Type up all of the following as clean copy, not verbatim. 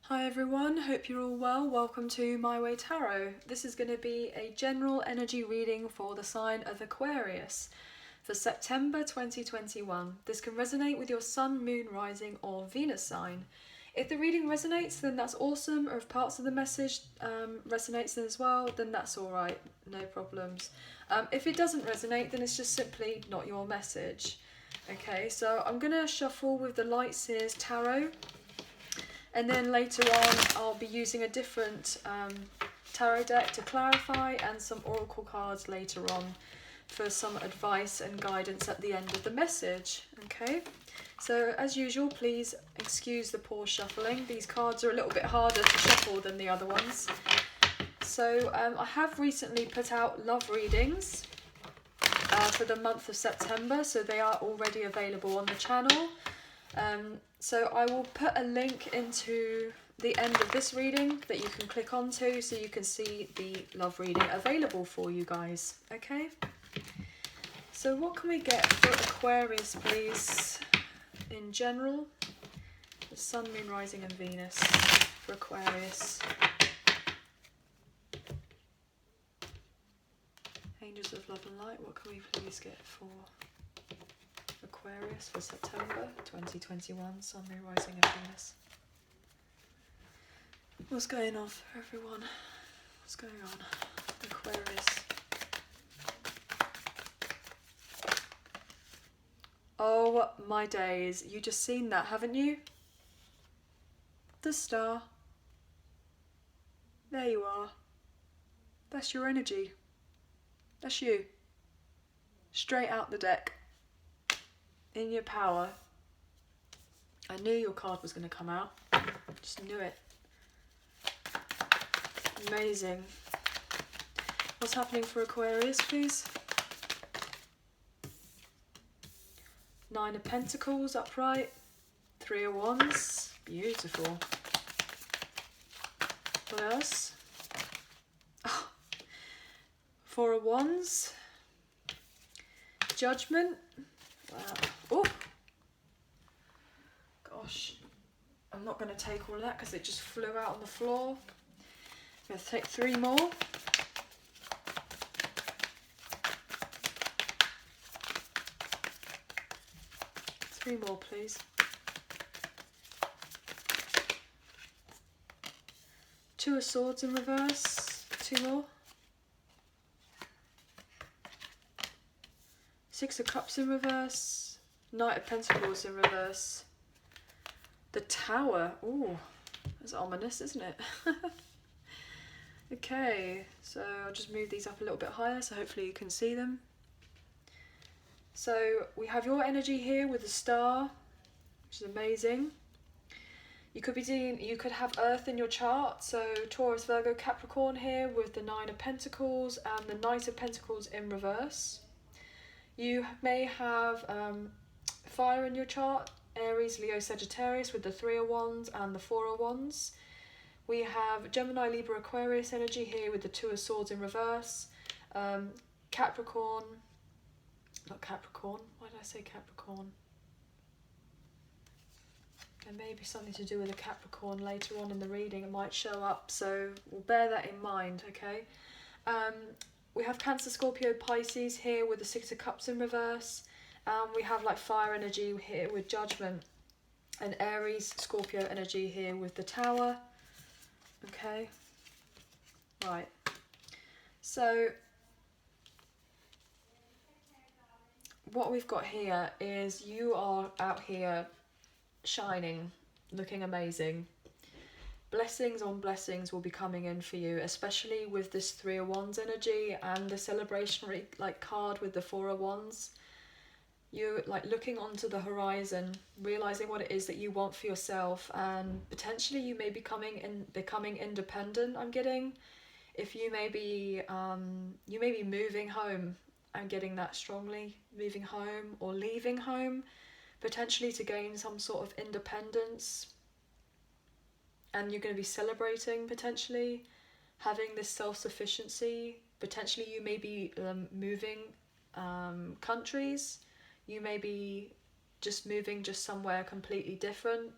Hi everyone, hope you're all well. Welcome to My Way Tarot. This is going to be a general energy reading for the sign of Aquarius for September 2021. This can resonate with your Sun, Moon, Rising or Venus sign. If the reading resonates, then that's awesome, or if parts of the message resonates as well, then that's alright, no problems. If it doesn't resonate, then it's just simply not your message. Okay, so I'm going to shuffle with the Light Seers Tarot. And then later on, I'll be using a different tarot deck to clarify, and some oracle cards later on for some advice and guidance at the end of the message. Okay, so as usual, please excuse the poor shuffling. These cards are a little bit harder to shuffle than the other ones. So I have recently put out love readings for the month of September, so they are already available on the channel. So I will put a link into the end of this reading that you can click onto so you can see the love reading available for you guys. Okay, so what can we get for Aquarius, please, in general? The Sun, Moon, Rising and Venus for Aquarius. Angels of Love and Light, what can we please get for Aquarius for September 2021, Sun, Moon, Rising and Venus? What's going on for everyone? What's going on? Aquarius. Oh my days, you just seen that, haven't you? The star. There you are. That's your energy. That's you. Straight out the deck. In your power. I knew your card was going to come out. Just knew it. Amazing. What's happening for Aquarius, please? Nine of Pentacles upright. Three of Wands. Beautiful. What else? Oh. Four of Wands. Judgement. Wow. Oh, gosh, I'm not going to take all of that because it just flew out on the floor. I'm going to take three more. Three more, please. Two of Swords in reverse. Two more. Six of Cups in reverse. Knight of Pentacles in reverse. The Tower. Ooh, that's ominous, isn't it? Okay, so I'll just move these up a little bit higher so hopefully you can see them. So we have your energy here with the star, which is amazing. You could have Earth in your chart, so Taurus, Virgo, Capricorn here with the Nine of Pentacles and the Knight of Pentacles in reverse. You may have fire in your chart, Aries, Leo, Sagittarius with the Three of Wands and the Four of Wands. We have Gemini, Libra, Aquarius energy here with the Two of Swords in reverse. Capricorn, not Capricorn, why did I say Capricorn? There may be something to do with a Capricorn later on in the reading, it might show up, so we'll bear that in mind, okay? We have Cancer, Scorpio, Pisces here with the Six of Cups in reverse. We have like fire energy here with Judgment. And Aries, Scorpio energy here with the Tower. Okay. Right. So what we've got here is you are out here shining, looking amazing. Blessings on blessings will be coming in for you, especially with this Three of Wands energy and the celebratory card with the Four of Wands. You looking onto the horizon, realizing what it is that you want for yourself, and potentially you may be becoming independent. I'm getting, if you may be moving home. I'm getting that strongly, moving home or leaving home, potentially to gain some sort of independence. And you're going to be celebrating, potentially having this self-sufficiency. Potentially you may be moving countries. You may be just moving somewhere completely different,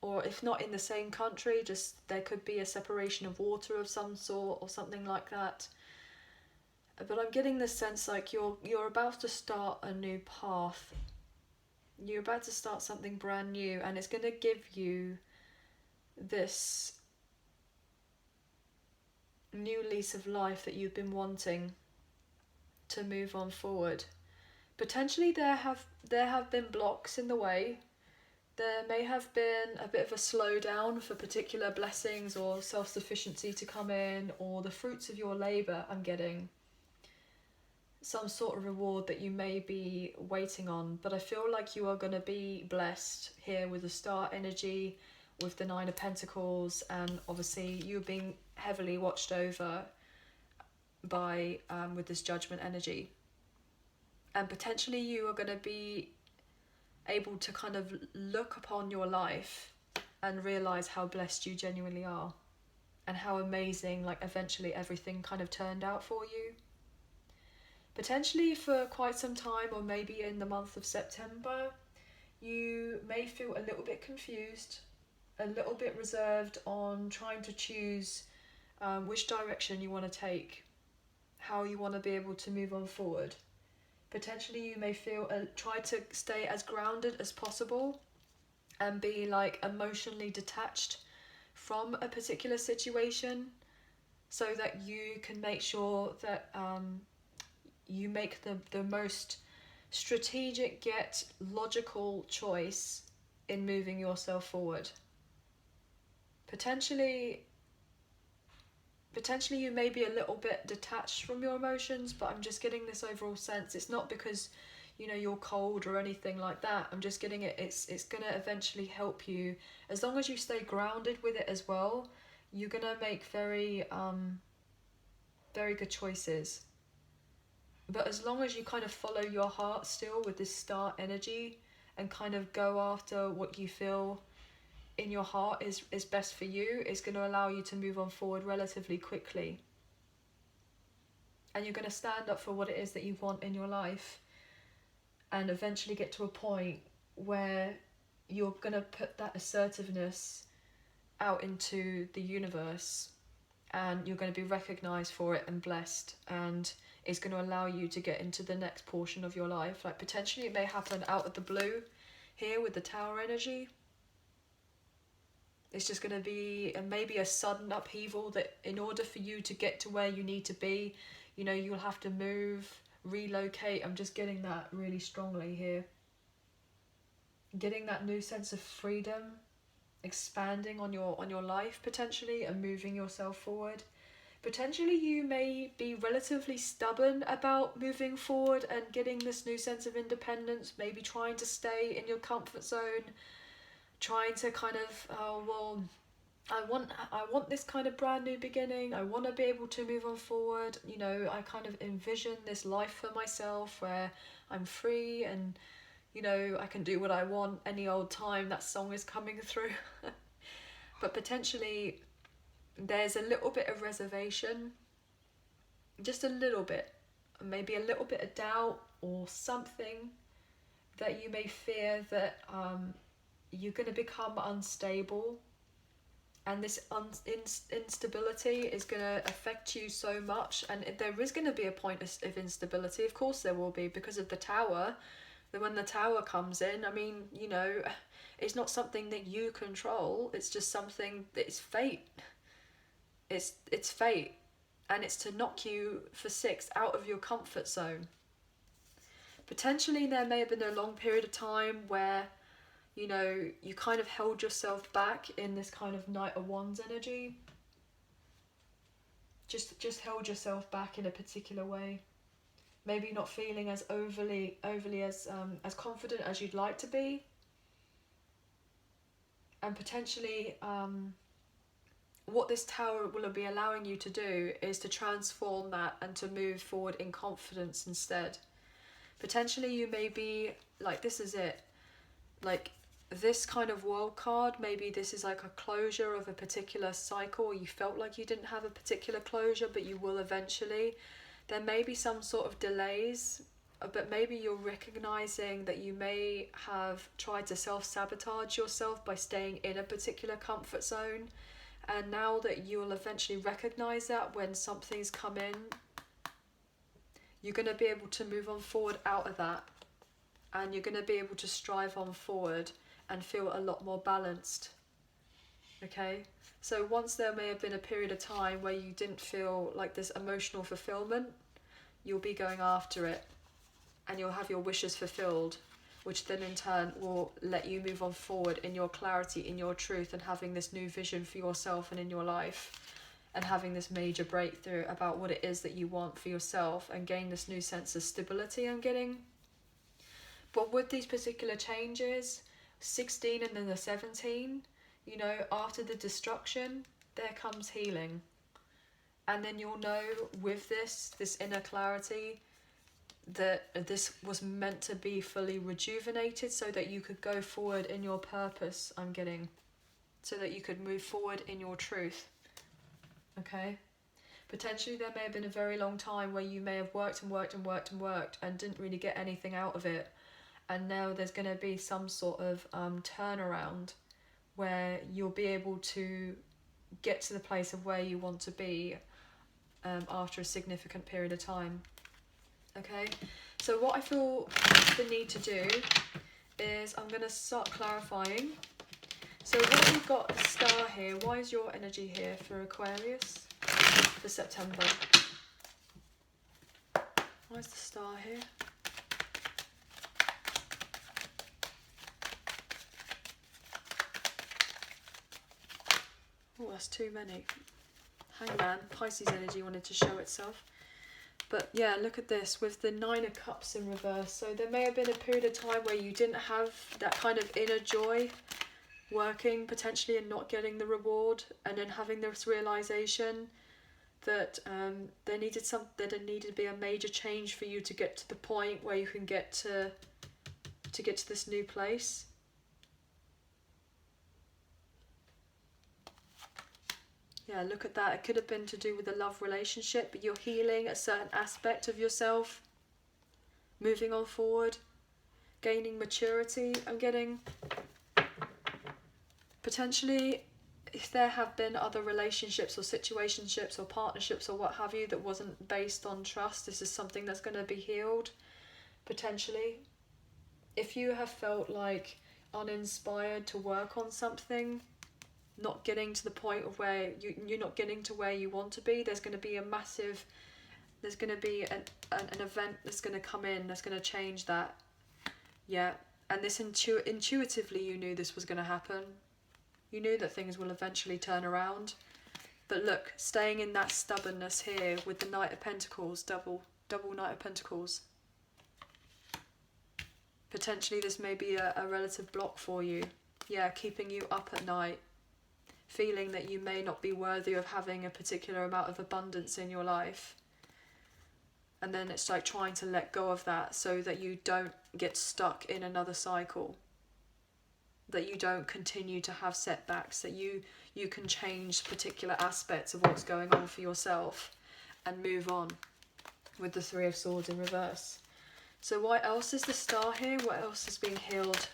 or if not in the same country, just there could be a separation of water of some sort or something like that. But I'm getting this sense like you're about to start a new path. You're about to start something brand new, and it's going to give you this new lease of life that you've been wanting to move on forward. Potentially there have been blocks in the way. There may have been a bit of a slowdown for particular blessings or self-sufficiency to come in, or the fruits of your labour. I'm getting some sort of reward that you may be waiting on, but I feel like you are going to be blessed here with the star energy, with the 9 of Pentacles, and obviously you're being heavily watched over by with this judgment energy. And potentially you are going to be able to kind of look upon your life and realize how blessed you genuinely are, and how amazing like eventually everything kind of turned out for you. Potentially for quite some time, or maybe in the month of September, you may feel a little bit confused, a little bit reserved on trying to choose which direction you want to take, how you want to be able to move on forward. Potentially you may feel try to stay as grounded as possible and be like emotionally detached from a particular situation, so that you can make sure that you make the most strategic yet logical choice in moving yourself forward. Potentially you may be a little bit detached from your emotions, but I'm just getting this overall sense. It's not because, you know, you're cold or anything like that. I'm just getting it's going to eventually help you. As long as you stay grounded with it as well, you're going to make very good choices. But as long as you kind of follow your heart still with this star energy and kind of go after what you feel in your heart is best for you, it's going to allow you to move on forward relatively quickly. And you're going to stand up for what it is that you want in your life, and eventually get to a point where you're going to put that assertiveness out into the universe, and you're going to be recognized for it and blessed, and it's going to allow you to get into the next portion of your life. Like potentially it may happen out of the blue here with the Tower energy. It's just going to be maybe a sudden upheaval that in order for you to get to where you need to be, you know, you'll have to move, relocate. I'm just getting that really strongly here. Getting that new sense of freedom, expanding on your life potentially, and moving yourself forward. Potentially you may be relatively stubborn about moving forward and getting this new sense of independence, maybe trying to stay in your comfort zone, trying to kind of, I want this kind of brand new beginning. I want to be able to move on forward. You know, I kind of envision this life for myself where I'm free and, you know, I can do what I want any old time. That song is coming through. But potentially there's a little bit of reservation, just a little bit, maybe a little bit of doubt or something, that you may fear that you're going to become unstable, and this instability is going to affect you so much. And there is going to be a point of instability, of course there will be, because of the Tower. When the Tower comes in, I mean, you know, it's not something that you control, it's just something that is fate. It's fate, and it's to knock you for 6 out of your comfort zone. Potentially there may have been a long period of time where, you know, you kind of held yourself back in this kind of Knight of Wands energy. Just held yourself back in a particular way. Maybe not feeling as overly as confident as you'd like to be. And potentially what this Tower will be allowing you to do is to transform that and to move forward in confidence instead. Potentially you may be like, this is it, like this kind of World card, maybe this is like a closure of a particular cycle. You felt like you didn't have a particular closure, but you will eventually. There may be some sort of delays but maybe you're recognizing that you may have tried to self-sabotage yourself by staying in a particular comfort zone, and now that you'll eventually recognize that when something's come in, you're going to be able to move on forward out of that, and you're going to be able to strive on forward and feel a lot more balanced. Okay, so once there may have been a period of time where you didn't feel like this emotional fulfillment, you'll be going after it, and you'll have your wishes fulfilled, which then in turn will let you move on forward in your clarity, in your truth, and having this new vision for yourself and in your life, and having this major breakthrough about what it is that you want for yourself, and gain this new sense of stability I'm getting. But with these particular changes, 16 and then the 17, you know, after the destruction, there comes healing. And then you'll know with this inner clarity, that this was meant to be fully rejuvenated so that you could go forward in your purpose, I'm getting. So that you could move forward in your truth. Okay? Potentially there may have been a very long time where you may have worked and didn't really get anything out of it. And now there's going to be some sort of turnaround where you'll be able to get to the place of where you want to be after a significant period of time. Okay, so what I feel the need to do is I'm going to start clarifying. So what we've got the star here, why is your energy here for Aquarius for September? Why is the star here? Oh, that's too many. Hangman, Pisces energy wanted to show itself. But yeah, look at this with the 9 of Cups in reverse. So there may have been a period of time where you didn't have that kind of inner joy working potentially and not getting the reward, and then having this realization that there needed to be a major change for you to get to the point where you can get to this new place. Yeah, look at that. It could have been to do with a love relationship, but you're healing a certain aspect of yourself, moving on forward, gaining maturity, I'm getting. Potentially, if there have been other relationships or situationships or partnerships or what have you that wasn't based on trust, this is something that's going to be healed, potentially. If you have felt like uninspired to work on something, not getting to the point of where you're not getting to where you want to be, there's going to be an event that's going to come in that's going to change that. Yeah, and this intuitively you knew this was going to happen. You knew that things will eventually turn around. But look, staying in that stubbornness here with the Knight of Pentacles, double Knight of Pentacles. Potentially this may be a relative block for you. Yeah, keeping you up at night. Feeling that you may not be worthy of having a particular amount of abundance in your life. And then it's like trying to let go of that so that you don't get stuck in another cycle. That you don't continue to have setbacks, that you can change particular aspects of what's going on for yourself and move on with the 3 of Swords in reverse. So what else is the star here? What else is being healed?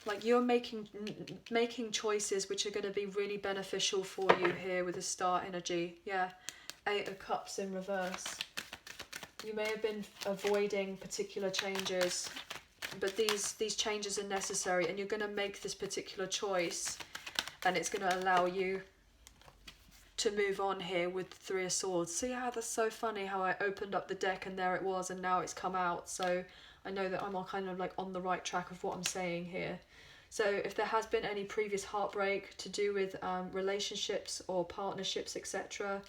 Like you're making choices which are going to be really beneficial for you here with the star energy. Yeah, 8 of Cups in reverse. You may have been avoiding particular changes, but these changes are necessary, and you're going to make this particular choice, and it's going to allow you to move on here with 3 of Swords. See how that's so funny how I opened up the deck and there it was, and now it's come out. So I know that I'm all kind of like on the right track of what I'm saying here. So if there has been any previous heartbreak to do with relationships or partnerships, etc.,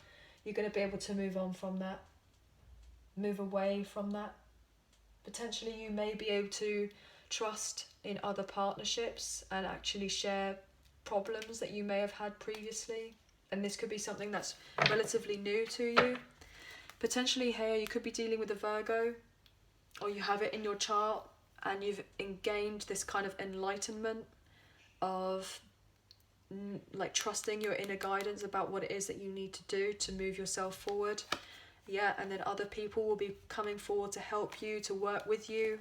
you're going to be able to move on from that, move away from that. Potentially you may be able to trust in other partnerships and actually share problems that you may have had previously. And this could be something that's relatively new to you. Potentially here you could be dealing with a Virgo, or you have it in your chart and you've gained this kind of enlightenment of like trusting your inner guidance about what it is that you need to do to move yourself forward. Yeah, and then other people will be coming forward to help you, to work with you.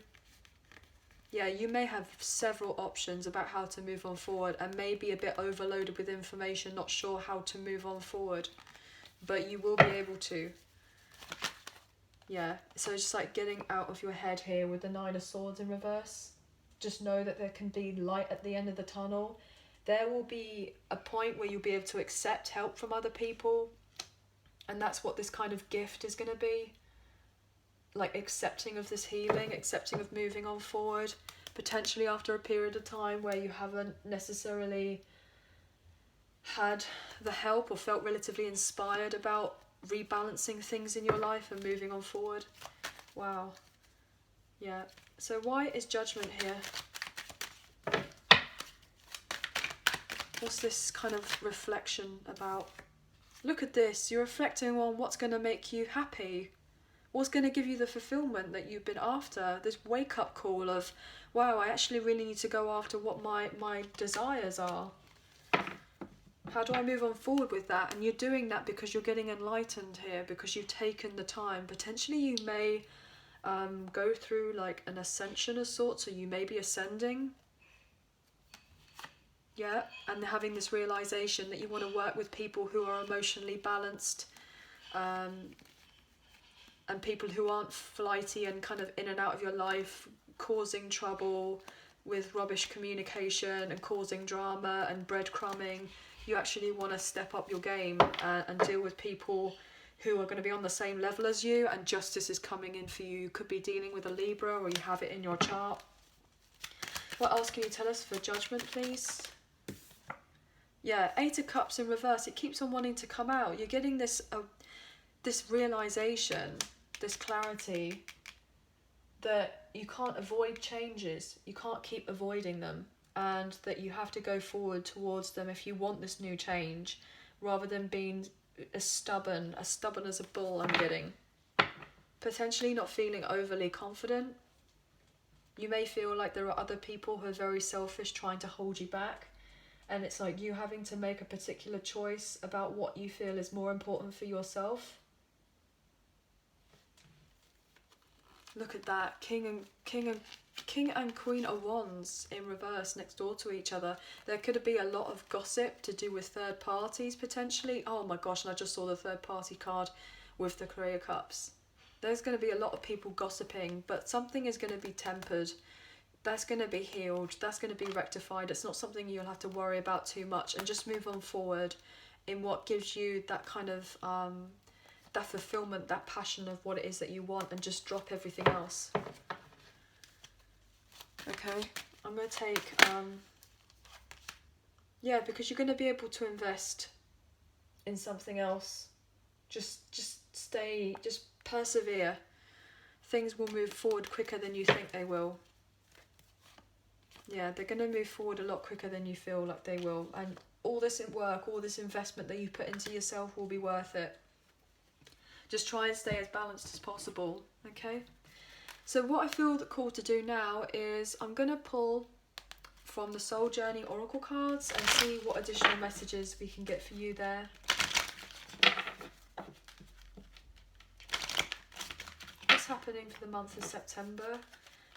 Yeah, you may have several options about how to move on forward and may be a bit overloaded with information, not sure how to move on forward. But you will be able to. Yeah, so just like getting out of your head here with the Nine of Swords in reverse. Just know that there can be light at the end of the tunnel. There will be a point where you'll be able to accept help from other people. And that's what this kind of gift is going to be. Like accepting of this healing, accepting of moving on forward. Potentially after a period of time where you haven't necessarily had the help or felt relatively inspired about rebalancing things in your life and moving on forward. Wow. Yeah. So why is judgment here? What's this kind of reflection about? Look at this. You're reflecting on what's going to make you happy. What's going to give you the fulfillment that you've been after. This wake-up call of, wow, I actually really need to go after what my desires are. How do I move on forward with that? And you're doing that because you're getting enlightened here, because you've taken the time. Potentially you may go through like an ascension of sorts, so you may be ascending. Yeah, and having this realization that you want to work with people who are emotionally balanced, and people who aren't flighty and kind of in and out of your life, causing trouble with rubbish communication and causing drama and breadcrumbing. You actually want to step up your game and deal with people who are going to be on the same level as you, and justice is coming in for you. You could be dealing with a Libra, or you have it in your chart. What else can you tell us for judgment, please? Yeah, Eight of Cups in reverse. It keeps on wanting to come out. You're getting this this realization, this clarity that you can't avoid changes. You can't keep avoiding them, and that you have to go forward towards them if you want this new change, rather than being as stubborn as a bull. I'm getting potentially not feeling overly confident. You may feel like there are other people who are very selfish trying to hold you back, and it's like you having to make a particular choice about what you feel is more important for yourself. Look at that. King and Queen of Wands in reverse next door to each other. There could be a lot of gossip to do with third parties potentially. Oh my gosh, and I just saw the third party card with the Three of Cups. There's going to be a lot of people gossiping, but something is going to be tempered. That's going to be healed. That's going to be rectified. It's not something you'll have to worry about too much, and just move on forward in what gives you that kind of that fulfillment, that passion of what it is that you want, and just drop everything else. Okay, I'm going to take, yeah, because you're going to be able to invest in something else. Just stay, just persevere. Things will move forward quicker than you think they will. Yeah, they're going to move forward a lot quicker than you feel like they will. And all this work, all this investment that you put into yourself will be worth it. Just try and stay as balanced as possible, okay? So what I feel the call to do now is I'm going to pull from the Soul Journey Oracle cards and see what additional messages we can get for you there. What's happening for the month of September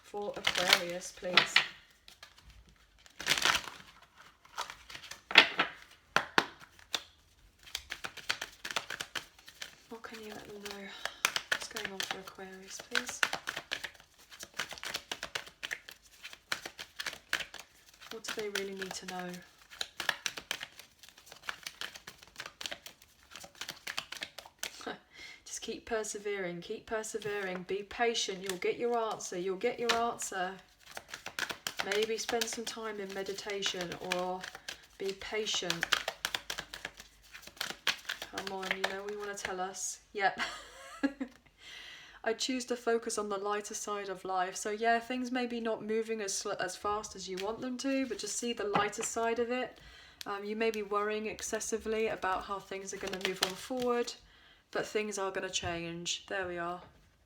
for Aquarius, please? What can you let them know? What's going on for Aquarius, please? What do they really need to know? Just keep persevering, be patient, you'll get your answer, Maybe spend some time in meditation or be patient. Come on, you know what you want to tell us. Yep. I choose to focus on the lighter side of life. So yeah, things may be not moving as fast as you want them to, but just see the lighter side of it. You may be worrying excessively about how things are going to move on forward, but things are going to change. There we are.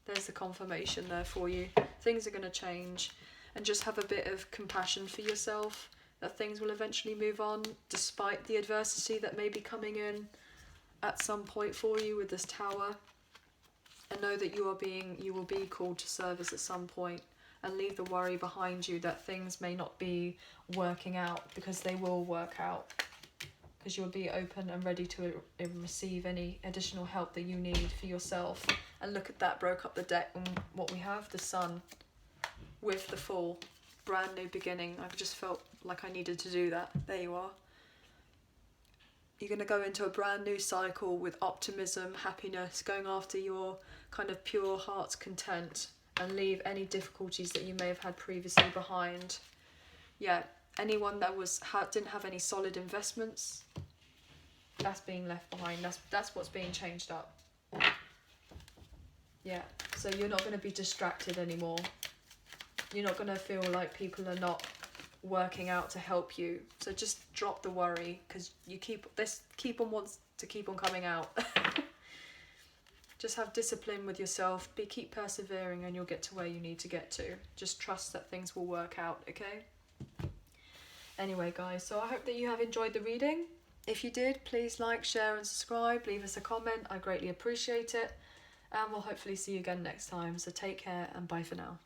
There's the confirmation there for you. Things are going to change, and just have a bit of compassion for yourself that things will eventually move on despite the adversity that may be coming in at some point for you with this Tower. And know that you will be called to service at some point, and leave the worry behind you that things may not be working out, because they will work out, because you'll be open and ready to receive any additional help that you need for yourself. And look at that, broke up the deck, and what we have, the Sun with the Fool, brand new beginning. I've just felt like I needed to do that. There you are. You're going to go into a brand new cycle with optimism, happiness, going after your kind of pure heart's content, and leave any difficulties that you may have had previously behind. Yeah, anyone that didn't have any solid investments, that's being left behind. That's what's being changed up. Yeah, so you're not going to be distracted anymore. You're not going to feel like people are not working out to help you. So just drop the worry, because wants to keep on coming out. Just have discipline with yourself, keep persevering, and you'll get to where you need to get to. Just trust that things will work out, okay? Anyway, guys, so I hope that you have enjoyed the reading. If you did, please like, share and subscribe. Leave us a comment. I greatly appreciate it. And we'll hopefully see you again next time. So take care and bye for now.